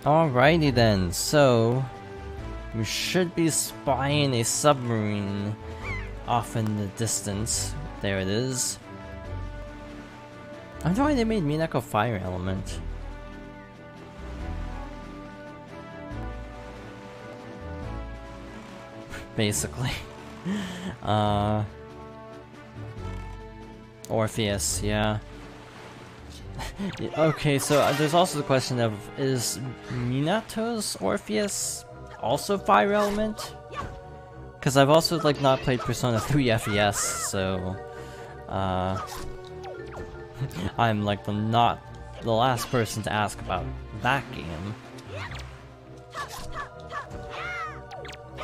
Alrighty then, so we should be spying a submarine off in the distance. There it is. I wonder why they made me like a fire element. Basically. Orpheus, yeah. Okay, so there's also the question of, is Minato's Orpheus also fire element? Because I've also like not played Persona 3 FES, so I'm like not the last person to ask about that game.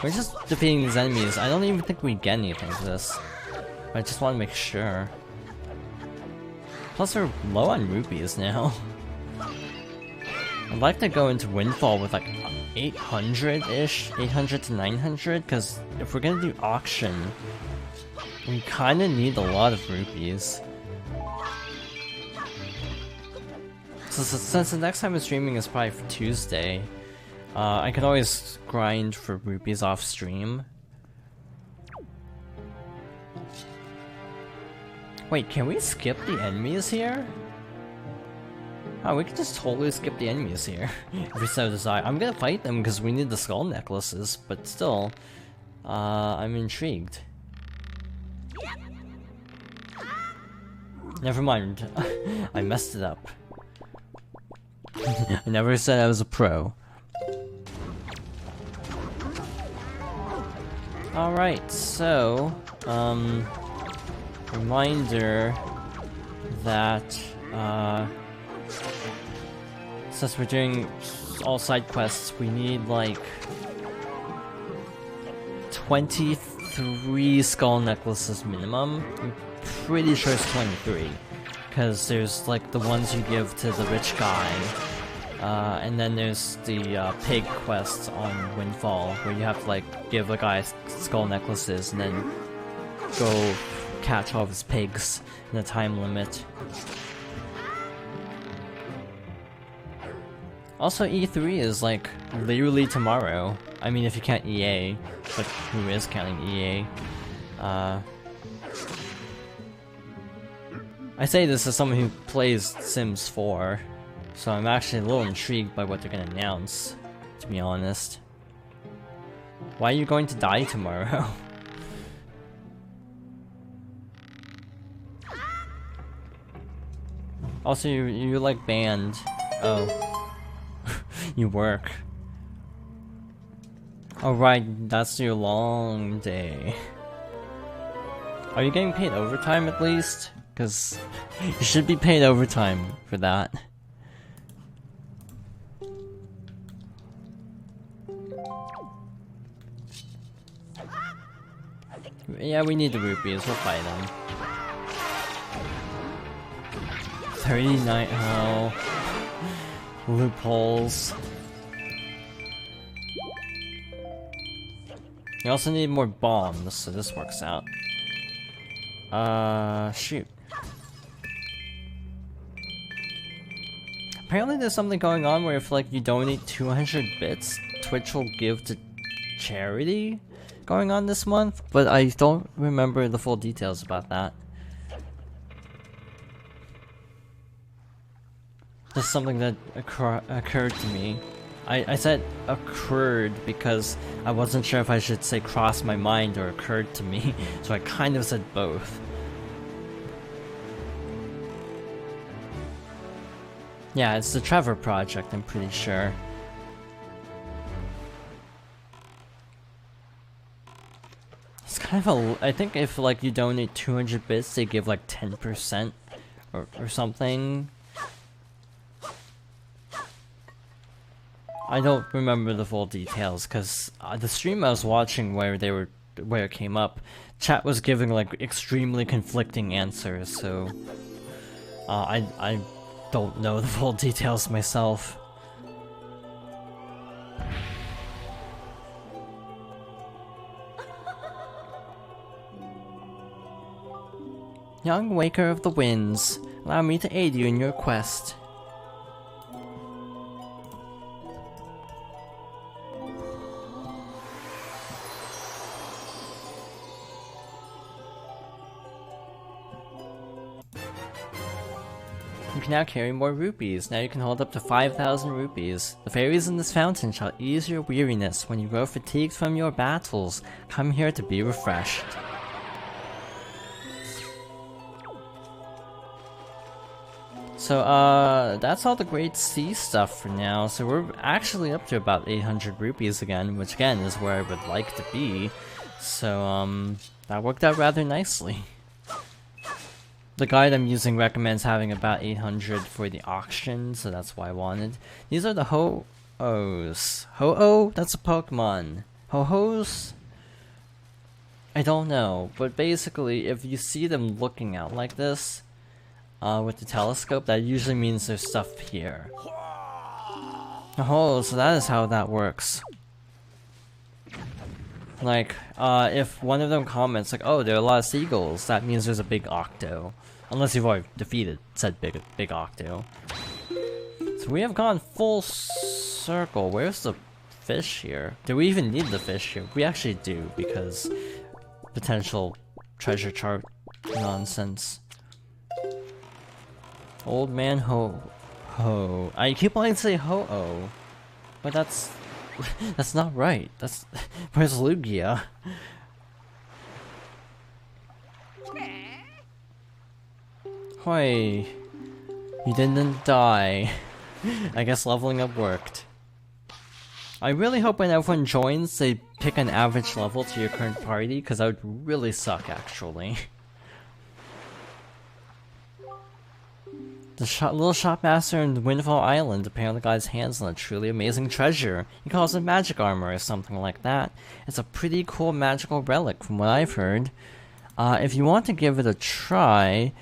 We're just defeating these enemies. I don't even think we get anything for this. I just want to make sure. Plus we're low on rupees now. I'd like to go into Windfall with like 800-ish, 800 to 900, because if we're gonna do auction, we kinda need a lot of rupees. So since the next time I'm streaming is probably for Tuesday, I can always grind for rupees off stream. Wait, can we skip the enemies here? Oh, we can just totally skip the enemies here. If we so desire. I'm gonna fight them because we need the skull necklaces, but still, I'm intrigued. Never mind. I messed it up. I never said I was a pro. Alright, so, reminder that, since we're doing all side quests, we need like 23 skull necklaces minimum. I'm pretty sure it's 23, because there's like the ones you give to the rich guy, and then there's the pig quest on Windfall, where you have to like give a guy skull necklaces and then go catch all of his pigs in a time limit. Also, E3 is like literally tomorrow. I mean, if you count EA, but who is counting EA? I say this as someone who plays Sims 4, so I'm actually a little intrigued by what they're gonna announce, to be honest. Why are you going to die tomorrow? Also, you're like banned. Oh. You work. Alright, that's your long day. Are you getting paid overtime at least? Because you should be paid overtime for that. Yeah, we need the rupees, we'll fight them. 39, oh. Loopholes. You also need more bombs, so this works out. Shoot. Apparently there's something going on where if like you donate 200 bits, Twitch will give to charity going on this month, but I don't remember the full details about that. Just something that occurred to me. I said occurred because I wasn't sure if I should say crossed my mind or occurred to me, so I kind of said both. Yeah, it's the Trevor Project, I'm pretty sure. It's kind of a... I think if like you donate 200 bits, they give like 10% or something. I don't remember the full details, because the stream I was watching where it came up, chat was giving like extremely conflicting answers, so I don't know the full details myself. Young Waker of the Winds, allow me to aid you in your quest. can now carry more rupees. Now you can hold up to 5,000 rupees. The fairies in this fountain shall ease your weariness when you grow fatigued from your battles. Come here to be refreshed. So, that's all the Great Sea stuff for now. So we're actually up to about 800 rupees again, which again is where I would like to be. So, that worked out rather nicely. The guide I'm using recommends having about 800 for the auction, so that's why I wanted. These are the Ho-Ohs. Ho-Oh? That's a Pokemon. Ho-Ohs? I don't know, but basically, if you see them looking out like this, with the telescope, that usually means there's stuff here. Oh, so that is how that works. Like, if one of them comments like, oh, there are a lot of seagulls, that means there's a big octo. Unless you've already defeated said big octo. So we have gone full circle. Where's the fish here? Do we even need the fish here? We actually do, because potential treasure chart nonsense. Old man Ho-Oh. I keep wanting to say Ho-Oh, but that's not right. That's where's Lugia? Hoi, you didn't die. I guess leveling up worked. I really hope when everyone joins, they pick an average level to your current party, because that would really suck, actually. The little shopmaster in Windfall Island apparently got his hands on a truly amazing treasure. He calls it magic armor or something like that. It's a pretty cool magical relic from what I've heard. If you want to give it a try,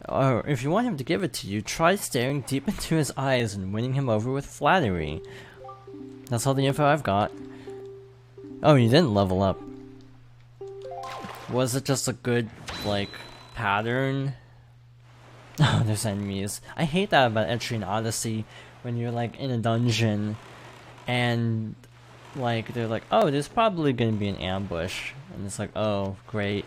or if you want him to give it to you, try staring deep into his eyes and winning him over with flattery. That's all the info I've got. Oh, you didn't level up. Was it just a good, like, pattern? Oh, there's enemies. I hate that about Etrian Odyssey, when you're like in a dungeon and like they're like, oh, there's probably gonna be an ambush, and it's like, oh, great,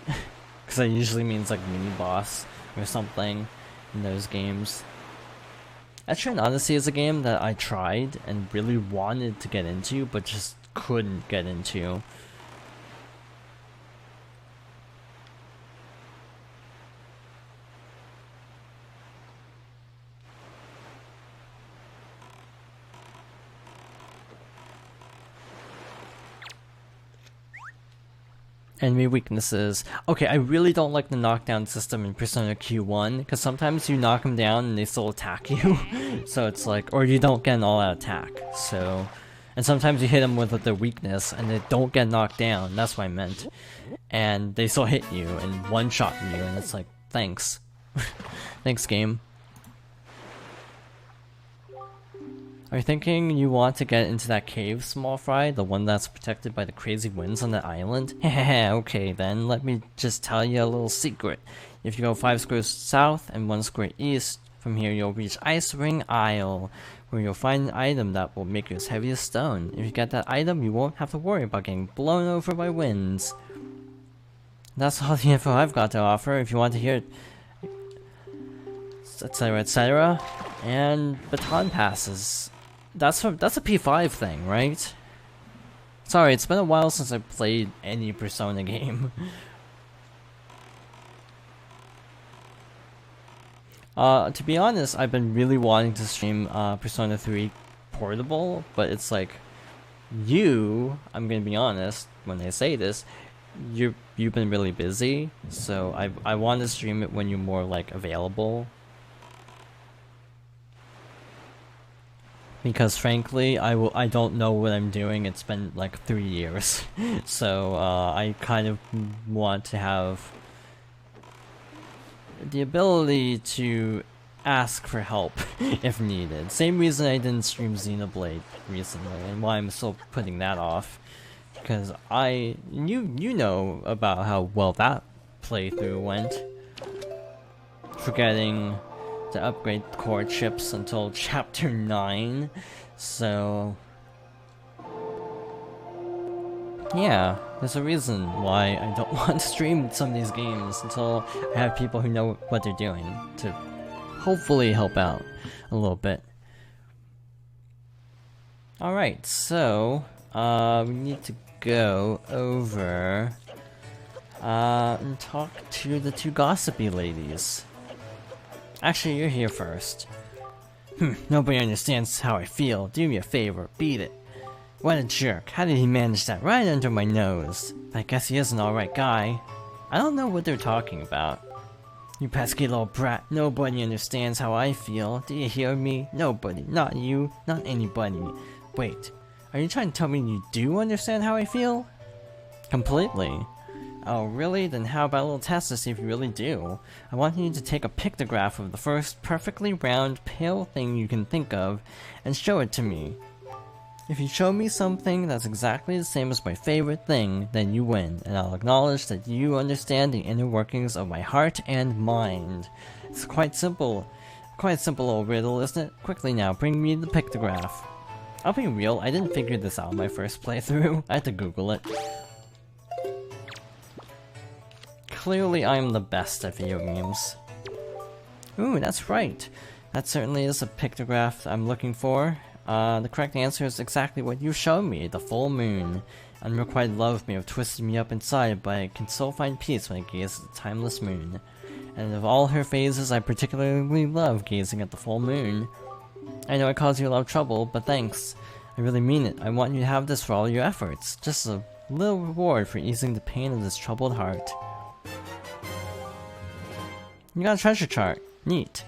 because that usually means like mini boss or something in those games. Etrian Odyssey is a game that I tried and really wanted to get into, but just couldn't get into. Enemy weaknesses. Okay, I really don't like the knockdown system in Persona Q1, because sometimes you knock them down and they still attack you. So it's like, or you don't get an all-out attack. So, and sometimes you hit them with their weakness and they don't get knocked down. That's what I meant. And they still hit you and one-shot you, and it's like, thanks. Thanks, game. Are you thinking you want to get into that cave, small fry? The one that's protected by the crazy winds on the island? Hehehe, okay then, let me just tell you a little secret. If you go 5 squares south and 1 square east, from here you'll reach Ice Ring Isle, where you'll find an item that will make you as heavy as stone. If you get that item, you won't have to worry about getting blown over by winds. That's all the info I've got to offer. If you want to hear it, etc, etc. And baton passes. That's a P5 thing, right? Sorry, it's been a while since I played any Persona game. To be honest, I've been really wanting to stream Persona 3 Portable, but it's like, I'm gonna be honest when I say this, you've been really busy, so I want to stream it when you're more like available. Because frankly, I don't know what I'm doing. It's been like 3 years, so I kind of want to have the ability to ask for help if needed. Same reason I didn't stream Xenoblade recently, and why I'm still putting that off. Because you know about how well that playthrough went. Forgetting to upgrade core chips until chapter 9, so yeah, there's a reason why I don't want to stream some of these games until I have people who know what they're doing to hopefully help out a little bit. Alright, so, we need to go over, and talk to the two gossipy ladies. Actually, you're here first. Nobody understands how I feel. Do me a favor, beat it. What a jerk. How did he manage that right under my nose? I guess he is an alright guy. I don't know what they're talking about. You pesky little brat. Nobody understands how I feel. Do you hear me? Nobody. Not you. Not anybody. Wait. Are you trying to tell me you do understand how I feel? Completely. Oh, really? Then how about a little test to see if you really do? I want you to take a pictograph of the first perfectly round, pale thing you can think of, and show it to me. If you show me something that's exactly the same as my favorite thing, then you win, and I'll acknowledge that you understand the inner workings of my heart and mind. It's quite simple. Quite a simple little riddle, isn't it? Quickly now, bring me the pictograph. I'll be real, I didn't figure this out in my first playthrough. I had to Google it. Clearly I'm the best at video games. Ooh, that's right. That certainly is a pictograph I'm looking for. The correct answer is exactly what you showed me, the full moon. Unrequited love may have twisted me up inside, but I can still find peace when I gaze at the timeless moon. And of all her phases, I particularly love gazing at the full moon. I know it caused you a lot of trouble, but thanks. I really mean it. I want you to have this for all your efforts. Just a little reward for easing the pain of this troubled heart. You got a treasure chart. Neat.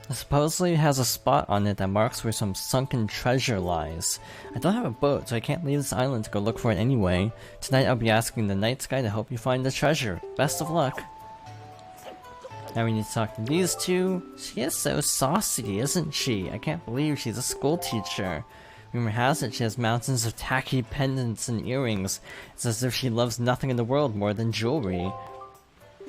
It supposedly has a spot on it that marks where some sunken treasure lies. I don't have a boat, so I can't leave this island to go look for it anyway. Tonight I'll be asking the night sky to help you find the treasure. Best of luck. Now we need to talk to these two. She is so saucy, isn't she? I can't believe she's a school teacher. Rumor has it she has mountains of tacky pendants and earrings. It's as if she loves nothing in the world more than jewelry.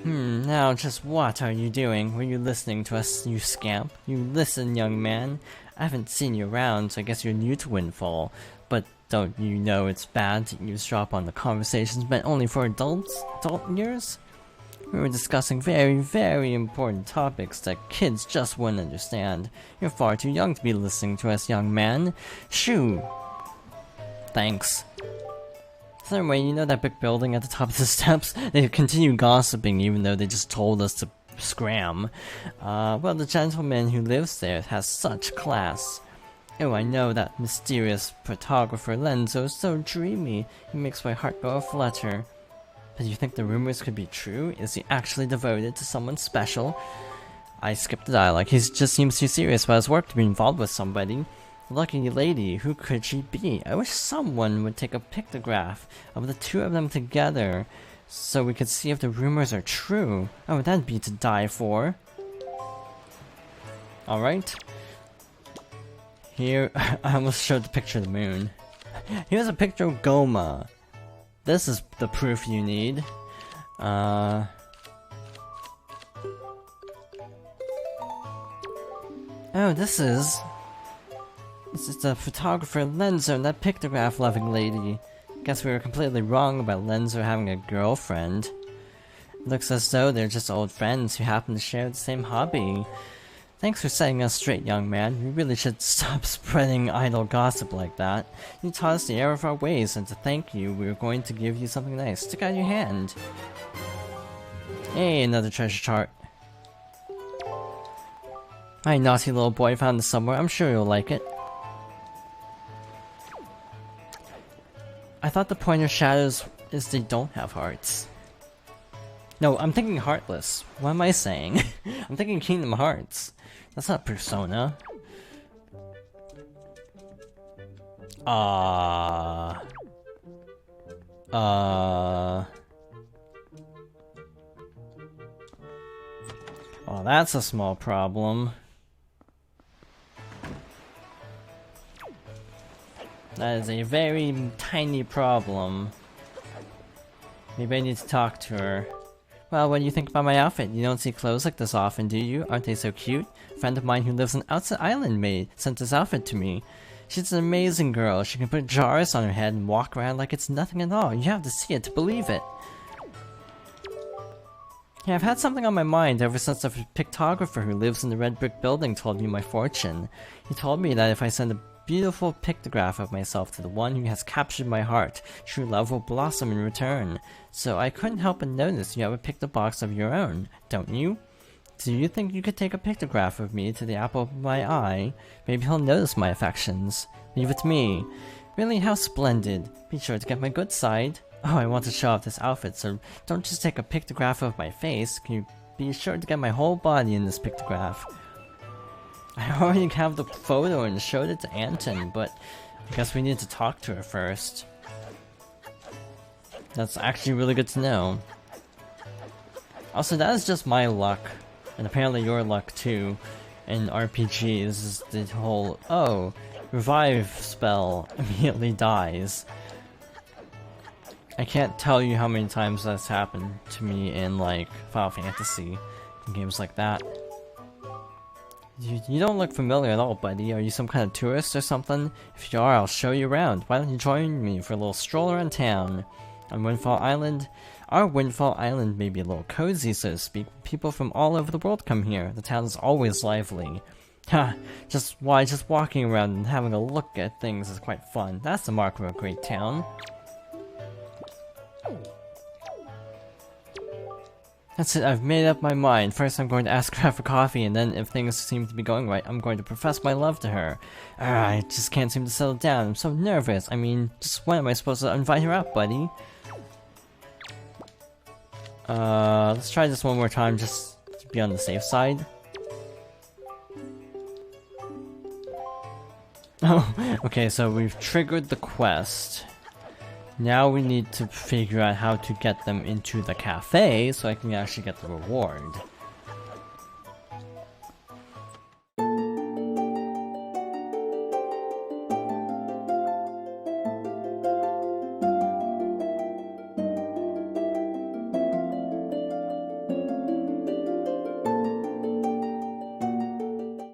Now just what are you doing? Were you listening to us, you scamp? You listen, young man. I haven't seen you around, so I guess you're new to Windfall. But don't you know it's bad to eavesdrop on the conversations meant only for adult ears? We were discussing very, very important topics that kids just wouldn't understand. You're far too young to be listening to us, young man. Shoo! Thanks. Either way, you know that big building at the top of the steps? They continue gossiping even though they just told us to scram. Well, the gentleman who lives there has such class. Oh, I know that mysterious photographer Lenzo is so dreamy. He makes my heart go a-flutter. But you think the rumors could be true? Is he actually devoted to someone special? I skipped the dialogue. He just seems too serious about his work to be involved with somebody. Lucky lady, who could she be? I wish someone would take a pictograph of the two of them together so we could see if the rumors are true. Oh, that'd be to die for. Alright. Here, I almost showed the picture of the moon. Here's a picture of Goma. This is the proof you need. Oh, this is the photographer Lenzo and that pictograph-loving lady. Guess we were completely wrong about Lenzo having a girlfriend. Looks as though they're just old friends who happen to share the same hobby. Thanks for setting us straight, young man. We really should stop spreading idle gossip like that. You taught us the error of our ways, and to thank you, we were going to give you something nice. Stick out your hand. Hey, another treasure chart. My naughty little boy found this somewhere. I'm sure you'll like it. I thought the point of shadows is they don't have hearts. No, I'm thinking Heartless. What am I saying? I'm thinking Kingdom Hearts. That's not Persona. Oh, that's a small problem. That is a very tiny problem. Maybe I need to talk to her. Well, what do you think about my outfit? You don't see clothes like this often, do you? Aren't they so cute? A friend of mine who lives on Outside Island sent this outfit to me. She's an amazing girl. She can put jars on her head and walk around like it's nothing at all. You have to see it to believe it. Yeah, I've had something on my mind ever since the pictographer who lives in the red brick building told me my fortune. He told me that if I send a beautiful pictograph of myself to the one who has captured my heart, true love will blossom in return. So I couldn't help but notice you have a pictobox of your own, don't you? Do you think you could take a pictograph of me to the apple of my eye? Maybe he'll notice my affections. Leave it to me. Really, how splendid. Be sure to get my good side. Oh, I want to show off this outfit, so don't just take a pictograph of my face. Can you be sure to get my whole body in this pictograph? I already have the photo and showed it to Anton, but I guess we need to talk to her first. That's actually really good to know. Also, that is just my luck, and apparently your luck too, in RPGs is the whole, oh, revive spell immediately dies. I can't tell you how many times that's happened to me in, like, Final Fantasy and games like that. You don't look familiar at all, buddy. Are you some kind of tourist or something? If you are, I'll show you around. Why don't you join me for a little stroll around town? On Windfall Island? Our Windfall Island may be a little cozy, so to speak. People from all over the world come here. The town is always lively. Ha! Just walking around and having a look at things is quite fun. That's the mark of a great town. That's it, I've made up my mind. First I'm going to ask her out for coffee, and then if things seem to be going right, I'm going to profess my love to her. I just can't seem to settle down. I'm so nervous. I mean, just when am I supposed to invite her out, buddy? Let's try this one more time, just to be on the safe side. Oh, okay, so we've triggered the quest. Now we need to figure out how to get them into the cafe so I can actually get the reward.